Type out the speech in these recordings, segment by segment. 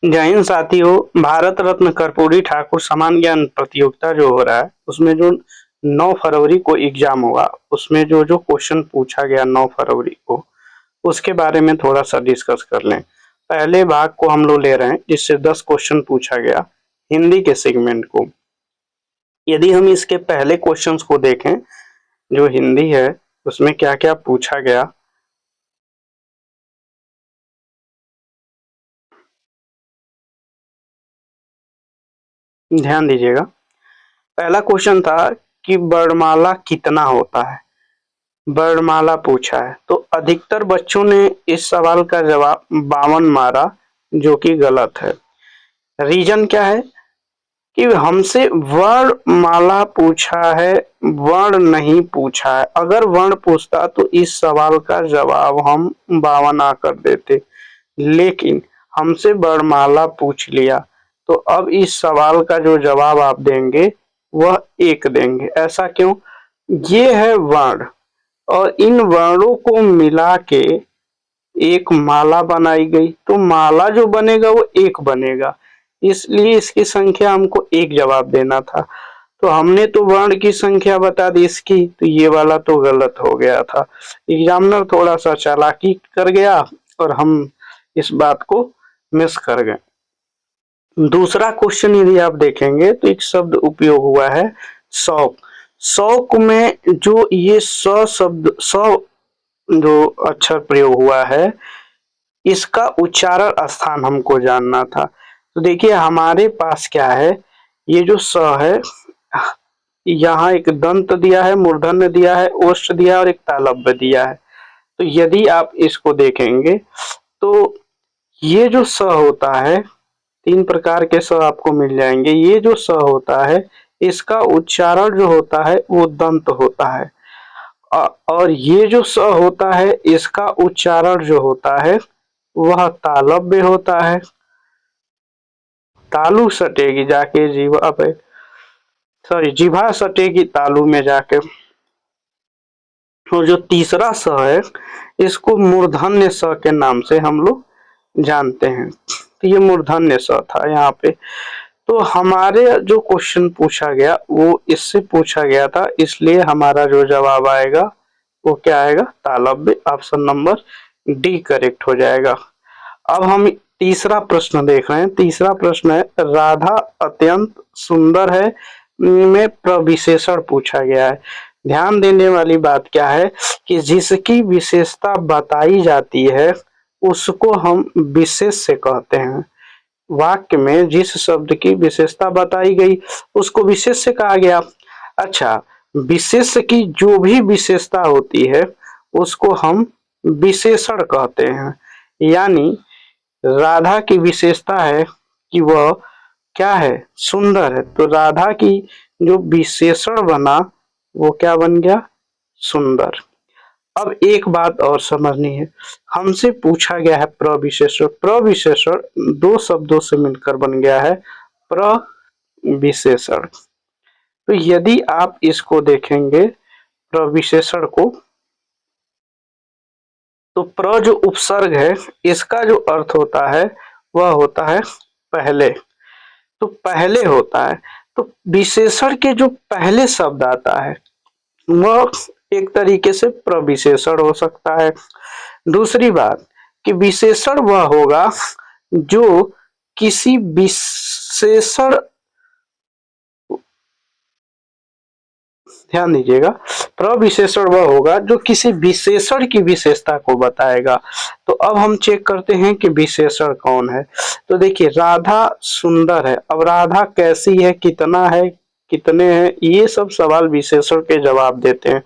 जय हिंद साथियों। भारत रत्न कर्पूरी ठाकुर समान ज्ञान प्रतियोगिता जो हो रहा है उसमें जो 9 फरवरी को एग्जाम हुआ उसमें जो जो क्वेश्चन पूछा गया 9 फरवरी को उसके बारे में थोड़ा सा डिस्कस कर लें। पहले भाग को हम लोग ले रहे हैं जिससे 10 क्वेश्चन पूछा गया हिंदी के सेगमेंट को। यदि हम इसके पहले क्वेश्चंस को देखें जो हिंदी है उसमें क्या क्या पूछा गया। ध्यान दीजिएगा। पहला क्वेश्चन था कि वर्णमाला कितना होता है, वर्णमाला पूछा है। तो अधिकतर बच्चों ने इस सवाल का जवाब 52 मारा जो कि गलत है। रीजन क्या है कि हमसे वर्णमाला पूछा है, वर्ण नहीं पूछा है। अगर वर्ण पूछता तो इस सवाल का जवाब हम 52 आ कर देते, लेकिन हमसे वर्णमाला पूछ लिया तो अब इस सवाल का जो जवाब आप देंगे वह 1 देंगे। ऐसा क्यों? ये है वर्ण और इन वर्णों को मिला के एक माला बनाई गई, तो माला जो बनेगा वो 1 बनेगा, इसलिए इसकी संख्या हमको 1 जवाब देना था। तो हमने तो वर्ण की संख्या बता दी इसकी, तो ये वाला तो गलत हो गया था। एग्जामिनर थोड़ा सा चालाकी कर गया और हम इस बात को मिस कर गए। दूसरा क्वेश्चन यदि आप देखेंगे तो एक शब्द उपयोग हुआ है शौक। शौक में जो ये शब्द जो अक्षर प्रयोग हुआ है इसका उच्चारण स्थान हमको जानना था। तो देखिए हमारे पास क्या है, ये जो स है यहाँ एक दंत दिया है, मूर्धन्य दिया है, ओष्ठ दिया है और एक तालव्य दिया है। तो यदि आप इसको देखेंगे तो ये जो स होता है, 3 प्रकार के स आपको मिल जाएंगे। ये जो स होता है इसका उच्चारण जो होता है वो दंत होता है और ये जो स होता है इसका उच्चारण जो होता है वह तालव्य होता है। तालु सटेगी जाके जीवा पे, सॉरी जीभा सटेगी तालु में जाके। और जो तीसरा स है इसको मूर्धन्य स के नाम से हम लोग जानते हैं। तो ये मूर्धन्य स था यहाँ पे। तो हमारे जो क्वेश्चन पूछा गया वो इससे पूछा गया था, इसलिए हमारा जो जवाब आएगा वो क्या आएगा, तालव्य। ऑप्शन नंबर डी करेक्ट हो जाएगा। अब हम तीसरा प्रश्न देख रहे हैं। तीसरा प्रश्न है राधा अत्यंत सुंदर है में प्रविशेषण पूछा गया है। ध्यान देने वाली बात क्या है कि जिसकी विशेषता बताई जाती है उसको हम विशेष्य कहते हैं। वाक्य में जिस शब्द की विशेषता बताई गई उसको विशेष्य कहा गया। अच्छा, विशेष्य की जो भी विशेषता होती है उसको हम विशेषण कहते हैं। यानी राधा की विशेषता है कि वह क्या है, सुंदर है, तो राधा की जो विशेषण बना वो क्या बन गया, सुंदर। अब एक बात और समझनी है, हमसे पूछा गया है प्रविशेषण। प्रविशेषण 2 शब्दों से मिलकर बन गया है प्रविशेषण। तो यदि आप इसको देखेंगे प्रविशेषण को, तो प्र जो उपसर्ग है इसका जो अर्थ होता है वह होता है पहले, तो पहले होता है। तो विशेषण के जो पहले शब्द आता है वह एक तरीके से प्रविशेषण हो सकता है। दूसरी बात कि विशेषण वह होगा जो किसी विशेषण, ध्यान दीजिएगा, प्रविशेषण वह होगा जो किसी विशेषण की विशेषता को बताएगा। तो अब हम चेक करते हैं कि विशेषण कौन है। तो देखिए राधा सुंदर है, अब राधा कैसी है, कितना है, कितने हैं, ये सब सवाल विशेषण के जवाब देते हैं।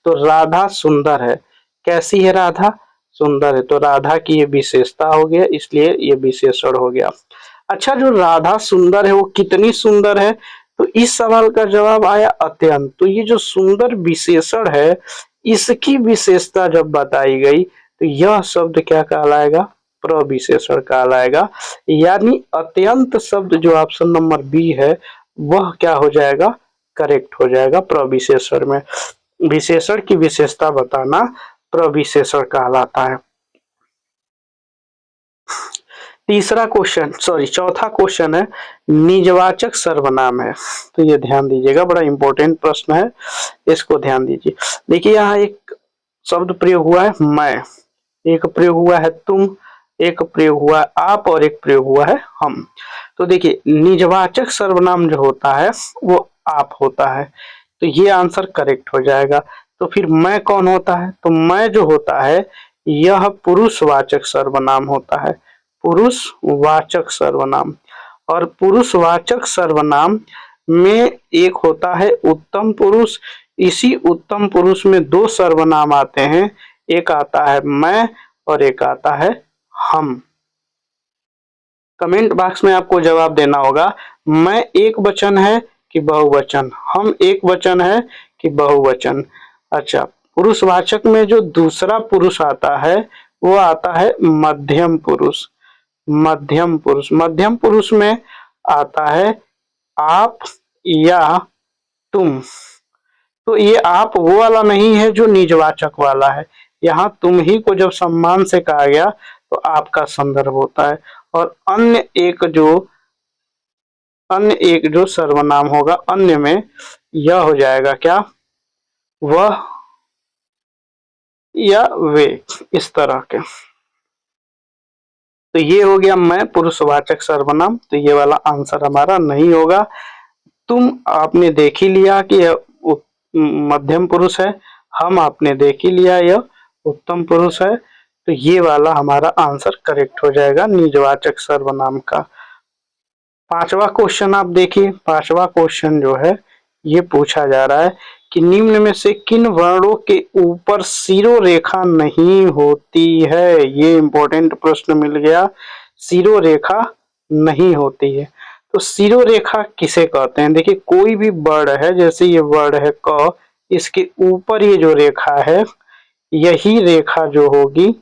तो राधा सुंदर है, कैसी है राधा, सुंदर है, तो राधा की ये विशेषता हो गया, इसलिए ये विशेषण हो गया। अच्छा, जो राधा सुंदर है वो कितनी सुंदर है, तो इस सवाल का जवाब आया अत्यंत। तो ये जो सुंदर विशेषण है इसकी विशेषता जब बताई गई तो यह शब्द क्या कहलाएगा, प्रविशेषण कहलाएगा। यानी अत्यंत शब्द जो ऑप्शन नंबर बी है वह क्या हो जाएगा, करेक्ट हो जाएगा प्रविशेषण में। विशेषण की विशेषता बताना प्रविशेषण कहलाता है। तीसरा क्वेश्चन चौथा क्वेश्चन है निजवाचक सर्वनाम है। तो ये ध्यान दीजिएगा, बड़ा इंपॉर्टेंट प्रश्न है, इसको ध्यान दीजिए। देखिए यहाँ एक शब्द प्रयोग हुआ है मैं, एक प्रयोग हुआ है तुम, एक प्रयोग हुआ है आप और एक प्रयोग हुआ है हम। तो देखिए निजवाचक सर्वनाम जो होता है वो आप होता है, तो ये आंसर करेक्ट हो जाएगा। तो फिर मैं कौन होता है? तो मैं जो होता है यह पुरुषवाचक सर्वनाम होता है, पुरुषवाचक सर्वनाम। और पुरुषवाचक सर्वनाम में एक होता है उत्तम पुरुष, इसी उत्तम पुरुष में दो सर्वनाम आते हैं, एक आता है मैं और एक आता है हम। कमेंट बॉक्स में आपको जवाब देना होगा मैं एक वचन है कि बहुवचन, हम एक वचन है कि बहुवचन। अच्छा, पुरुषवाचक में जो दूसरा पुरुष आता है वो आता है मध्यम पुरुष। मध्यम पुरुष, मध्यम पुरुष में आता है आप या तुम। तो ये आप वो वाला नहीं है जो निजवाचक वाला है, यहाँ तुम ही को जब सम्मान से कहा गया तो आपका संदर्भ होता है। और अन्य एक जो सर्वनाम होगा अन्य में यह हो जाएगा क्या, वह या वे, इस तरह के। तो ये हो गया मैं पुरुषवाचक सर्वनाम, तो ये वाला आंसर हमारा नहीं होगा। तुम आपने देख ही लिया कि यह मध्यम पुरुष है, हम आपने देख ही लिया यह उत्तम पुरुष है, तो ये वाला हमारा आंसर करेक्ट हो जाएगा निजवाचक सर्वनाम का। पांचवा क्वेश्चन आप देखिए, पांचवा क्वेश्चन जो है ये पूछा जा रहा है कि निम्न में से किन वर्णों के ऊपर सिरोरेखा नहीं होती है। ये इंपॉर्टेंट प्रश्न मिल गया, सिरोरेखा नहीं होती है। तो सिरोरेखा किसे कहते हैं? देखिए कोई भी वर्ड है, जैसे ये वर्ड है क, इसके ऊपर ये जो रेखा है यही रेखा जो होगी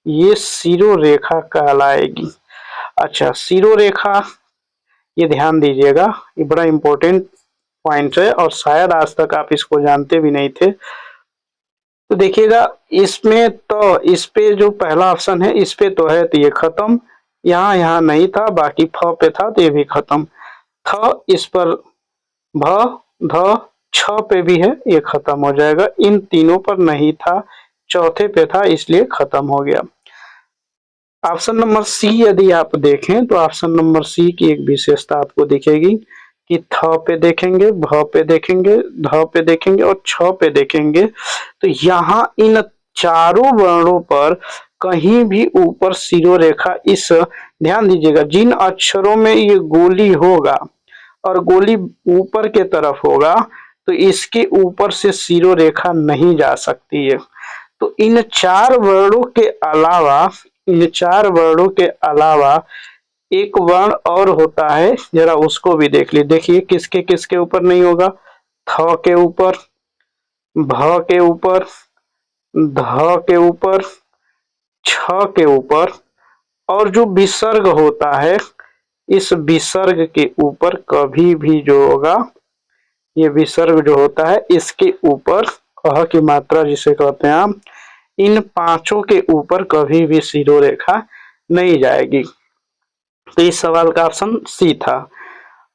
ये सिरोरेखा कहलाएगी। अच्छा, सिरोरेखा ये ध्यान दीजिएगा, ये बड़ा इंपॉर्टेंट पॉइंट है और शायद आज तक आप इसको जानते भी नहीं थे। तो देखिएगा इसमें तो इस पे जो पहला ऑप्शन है इस पे तो है, तो ये खत्म, यहाँ नहीं था, बाकी फ पे था तो ये भी खत्म। थ इस पर, भ ध छ पे भी है, ये खत्म हो जाएगा। इन तीनों पर नहीं था, चौथे पे था इसलिए खत्म हो गया। ऑप्शन नंबर सी यदि आप देखें तो ऑप्शन नंबर सी की एक विशेषता आपको दिखेगी कि थ पे देखेंगे, भ पे देखेंगे, ध पे देखेंगे और छ पे देखेंगे तो यहाँ इन चारों वर्णों पर कहीं भी ऊपर सिरोरेखा, इस ध्यान दीजिएगा जिन अक्षरों में ये गोली होगा और गोली ऊपर के तरफ होगा तो इसके ऊपर से सिरोरेखा नहीं जा सकती है। तो इन चार वर्णों के अलावा, इन चार वर्णों के अलावा एक वर्ण और होता है, जरा उसको भी देख लीजिए। देखिए किसके किसके ऊपर नहीं होगा, थ के ऊपर, भ के ऊपर, ध के ऊपर, छ के ऊपर, और जो विसर्ग होता है इस विसर्ग के ऊपर कभी भी जो होगा, ये विसर्ग जो होता है इसके ऊपर अह की मात्रा जिसे कहते हैं हम, इन पांचों के ऊपर कभी भी सिरोरेखा नहीं जाएगी। तो इस सवाल का ऑप्शन सी था।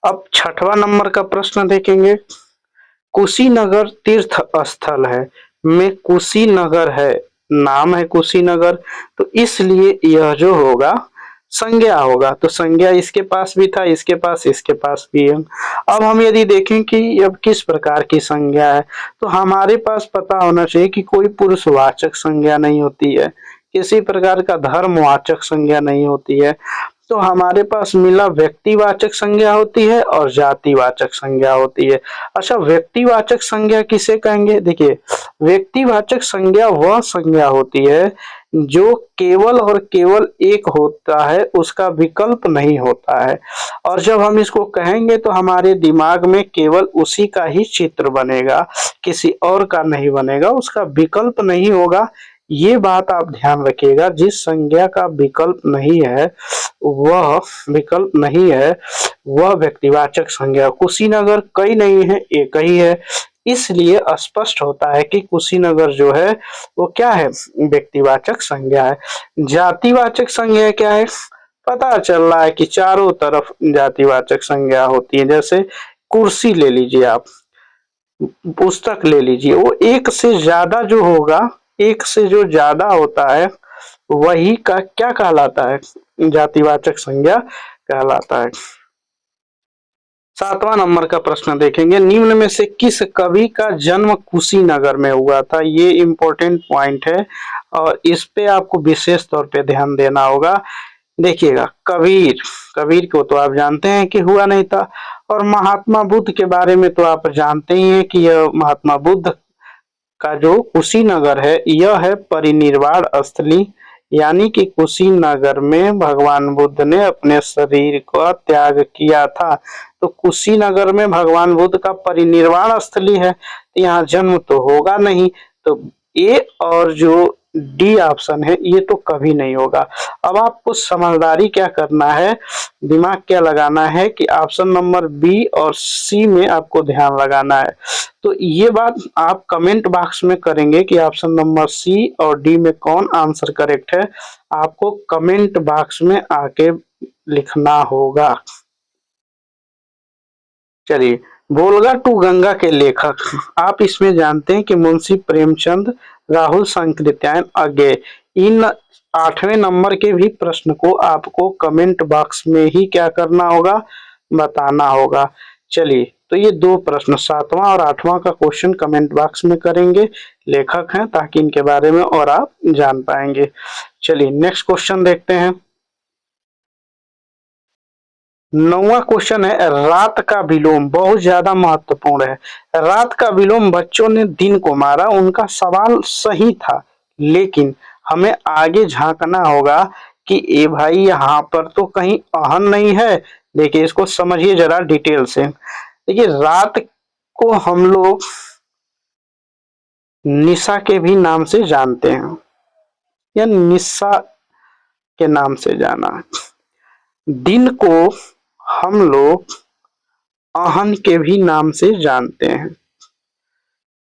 अब छठवां नंबर का प्रश्न देखेंगे। कुशीनगर तीर्थ स्थल है, में कुशीनगर है, नाम है कुशीनगर, तो इसलिए यह जो होगा संज्ञा होगा। तो संज्ञा इसके पास भी था, इसके पास भी है। अब हम यदि देखें कि अब किस प्रकार की संज्ञा है, तो हमारे पास पता होना चाहिए कि कोई पुरुषवाचक संज्ञा नहीं होती है, किसी प्रकार का धर्मवाचक संज्ञा नहीं होती है। तो हमारे पास मिला व्यक्तिवाचक संज्ञा होती है और जातिवाचक संज्ञा होती है। अच्छा, व्यक्तिवाचक संज्ञा किसे कहेंगे? देखिए व्यक्तिवाचक संज्ञा वह संज्ञा होती है जो केवल और केवल एक होता है, उसका विकल्प नहीं होता है। और जब हम इसको कहेंगे तो हमारे दिमाग में केवल उसी का ही चित्र बनेगा, किसी और का नहीं बनेगा, उसका विकल्प नहीं होगा। ये बात आप ध्यान रखिएगा, जिस संज्ञा का विकल्प नहीं है वह व्यक्तिवाचक संज्ञा। कुशीनगर कई नहीं है, एक ही है, इसलिए स्पष्ट होता है कि कुशीनगर जो है वो क्या है, व्यक्तिवाचक संज्ञा है। जातिवाचक संज्ञा क्या है? पता चल रहा है कि चारों तरफ जातिवाचक संज्ञा होती है। जैसे कुर्सी ले लीजिए आप, पुस्तक ले लीजिए, वो एक से ज्यादा जो होगा, एक से जो ज्यादा होता है वही का क्या कहलाता है, जातिवाचक संज्ञा कहलाता है। 7वां नंबर का प्रश्न देखेंगे, निम्न में से किस कवि का जन्म कुशीनगर में हुआ था। ये इम्पोर्टेंट पॉइंट है और इस पे आपको विशेष तौर पे ध्यान देना होगा। देखिएगा, कबीर, कबीर को तो आप जानते हैं कि हुआ नहीं था, और महात्मा बुद्ध के बारे में तो आप जानते ही हैं कि यह महात्मा बुद्ध का जो कुशीनगर है यह है परिनिर्वाण स्थली, यानी कि कुशीनगर में भगवान बुद्ध ने अपने शरीर का त्याग किया था। तो कुशीनगर में भगवान बुद्ध का परिनिर्वाण स्थली है, तो यहाँ जन्म तो होगा नहीं। तो ए और जो डी ऑप्शन है ये तो कभी नहीं होगा। अब आपको समझदारी क्या करना है, दिमाग क्या लगाना है कि ऑप्शन नंबर बी और सी में आपको ध्यान लगाना है। तो ये बात आप कमेंट बॉक्स में करेंगे कि ऑप्शन नंबर सी और डी में कौन आंसर करेक्ट है, आपको कमेंट बॉक्स में आके लिखना होगा। चलिए, बोलगा टू गंगा के लेखक आप इसमें जानते हैं कि मुंशी प्रेमचंद, राहुल सांकृत्यायन, अज्ञे। इन 8वें नंबर के भी प्रश्न को आपको कमेंट बॉक्स में ही क्या करना होगा, बताना होगा। चलिए, तो ये दो प्रश्न 7वां और 8वां का क्वेश्चन कमेंट बॉक्स में करेंगे, लेखक हैं, ताकि इनके बारे में और आप जान पाएंगे। चलिए नेक्स्ट क्वेश्चन देखते हैं। 9वां क्वेश्चन है, रात का विलोम, बहुत ज्यादा महत्वपूर्ण है। रात का विलोम, बच्चों ने दिन को मारा, उनका सवाल सही था, लेकिन हमें आगे झांकना होगा कि ए भाई यहाँ पर तो कहीं अहन नहीं है। देखिए इसको समझिए जरा डिटेल से। देखिए, रात को हम लोग निशा के भी नाम से जानते हैं, या निशा के नाम से जाना। दिन को हम लोग आहन के भी नाम से जानते हैं।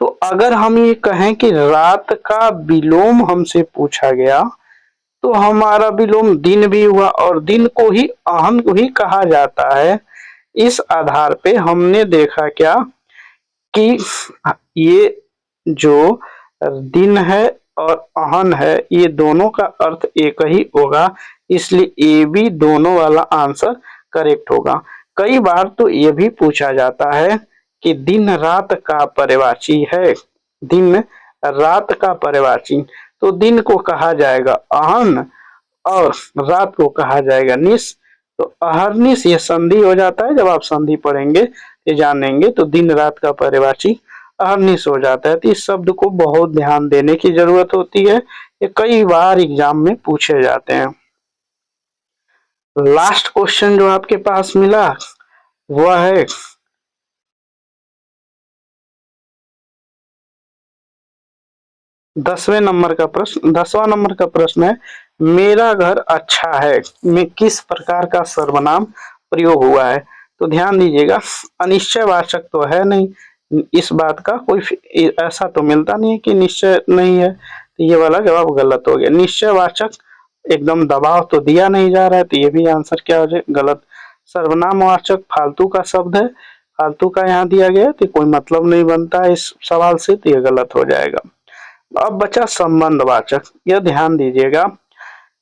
तो अगर हम ये कहें कि रात का विलोम हमसे पूछा गया, तो हमारा विलोम दिन भी हुआ, और दिन को ही आहन भी कहा जाता है। इस आधार पे हमने देखा क्या कि ये जो दिन है और आहन है ये दोनों का अर्थ एक ही होगा, इसलिए ए बी दोनों वाला आंसर करेक्ट होगा। कई बार तो ये भी पूछा जाता है कि दिन रात का पर्यायवाची है, दिन रात का पर्यायवाची, तो दिन को कहा जाएगा आहन और रात को कहा जाएगा निश। तो अहरनिश ये संधि हो जाता है, जब आप संधि पढ़ेंगे ये जानेंगे, तो दिन रात का पर्यायवाची अहरनिश हो जाता है। तो इस शब्द को बहुत ध्यान देने की जरूरत होती है, ये कई बार एग्जाम में पूछे जाते हैं। लास्ट क्वेश्चन जो आपके पास मिला वह है 10वें नंबर का प्रश्न। 10वां नंबर का प्रश्न है, मेरा घर अच्छा है में किस प्रकार का सर्वनाम प्रयोग हुआ है। तो ध्यान दीजिएगा, अनिश्चयवाचक तो है नहीं, इस बात का कोई ऐसा तो मिलता नहीं है कि निश्चय नहीं है, तो ये वाला जवाब गलत हो गया। निश्चयवाचक एकदम दबाव तो दिया नहीं जा रहा है, तो ये भी आंसर क्या हो जाए, गलत। सर्वनामवाचक फालतू का शब्द है, फालतू का यहाँ दिया गया, तो कोई मतलब नहीं बनता है इस सवाल से, तो ये गलत हो जाएगा। अब बचा संबंधवाचक, यह ध्यान दीजिएगा।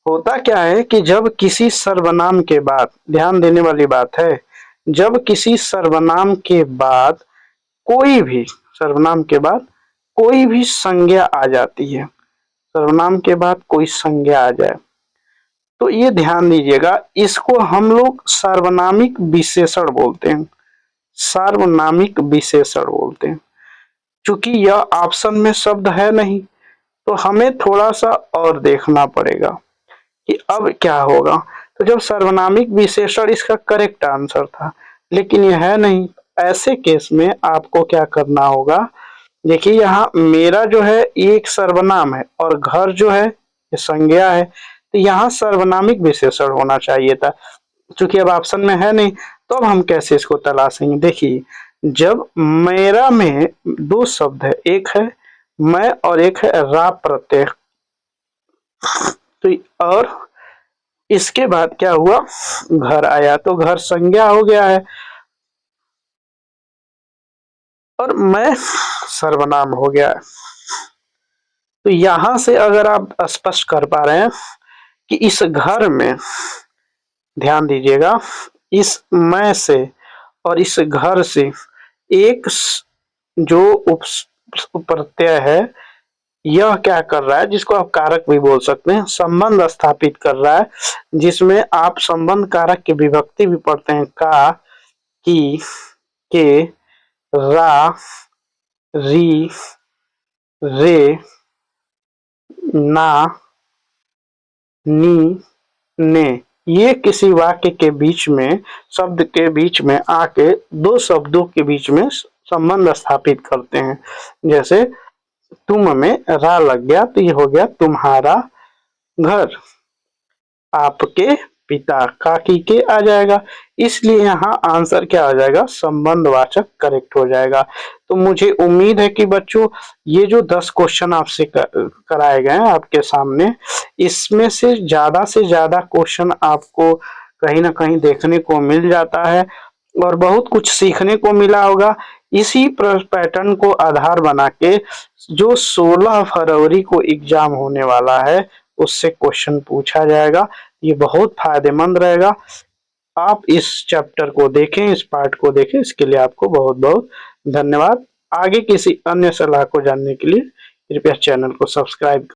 होता क्या है कि जब किसी सर्वनाम के बाद, ध्यान देने वाली बात है, जब किसी सर्वनाम के बाद कोई भी, सर्वनाम के बाद कोई भी संज्ञा आ जाती है, सर्वनाम के बाद कोई संज्ञा आ जाए, तो ये ध्यान दीजिएगा, इसको हम लोग सार्वनामिक विशेषण बोलते हैं, सार्वनामिक विशेषण बोलते हैं। चूंकि यह ऑप्शन में शब्द है नहीं, तो हमें थोड़ा सा और देखना पड़ेगा कि अब क्या होगा। तो जब सर्वनामिक विशेषण इसका करेक्ट आंसर था, लेकिन यह है नहीं, ऐसे केस में आपको क्या करना होगा। देखिए, यहाँ मेरा जो है ये एक सर्वनाम है और घर जो है ये संज्ञा है, तो यहाँ सर्वनामिक विशेषण होना चाहिए था। चूंकि अब ऑप्शन में है नहीं, तो अब हम कैसे इसको तलाशेंगे। देखिए, जब मेरा में दो शब्द है, एक है मैं और एक है रा प्रत्यय, तो और इसके बाद क्या हुआ, घर आया तो घर संज्ञा हो गया है और मैं सर्वनाम हो गया है। तो यहां से अगर आप स्पष्ट कर पा रहे हैं कि इस घर में, ध्यान दीजिएगा, इस मैं से और इस घर से एक जो प्रत्यय है यह क्या कर रहा है, जिसको आप कारक भी बोल सकते हैं, संबंध स्थापित कर रहा है, जिसमें आप संबंध कारक की विभक्ति भी पढ़ते हैं, का, की, के, रा, री, रे, ना, नी, ने। ये किसी वाक्य के बीच में, शब्द के बीच में आके दो शब्दों के बीच में संबंध स्थापित करते हैं। जैसे तुम में रा लग गया तो ये हो गया तुम्हारा घर, आपके पिता, काकी के आ जाएगा, इसलिए यहाँ आंसर क्या आ जाएगा, संबंधवाचक करेक्ट हो जाएगा। तो मुझे उम्मीद है कि बच्चों ये जो 10 क्वेश्चन आपसे कराए गए हैं आपके सामने, इसमें से ज्यादा क्वेश्चन आपको कहीं ना कहीं देखने को मिल जाता है और बहुत कुछ सीखने को मिला होगा। इसी पैटर्न को आधार बना के जो 16 फरवरी को एग्जाम होने वाला है उससे क्वेश्चन पूछा जाएगा। ये बहुत फायदेमंद रहेगा। आप इस चैप्टर को देखें, इस पार्ट को देखें, इसके लिए आपको बहुत बहुत धन्यवाद। आगे किसी अन्य सलाह को जानने के लिए कृपया चैनल को सब्सक्राइब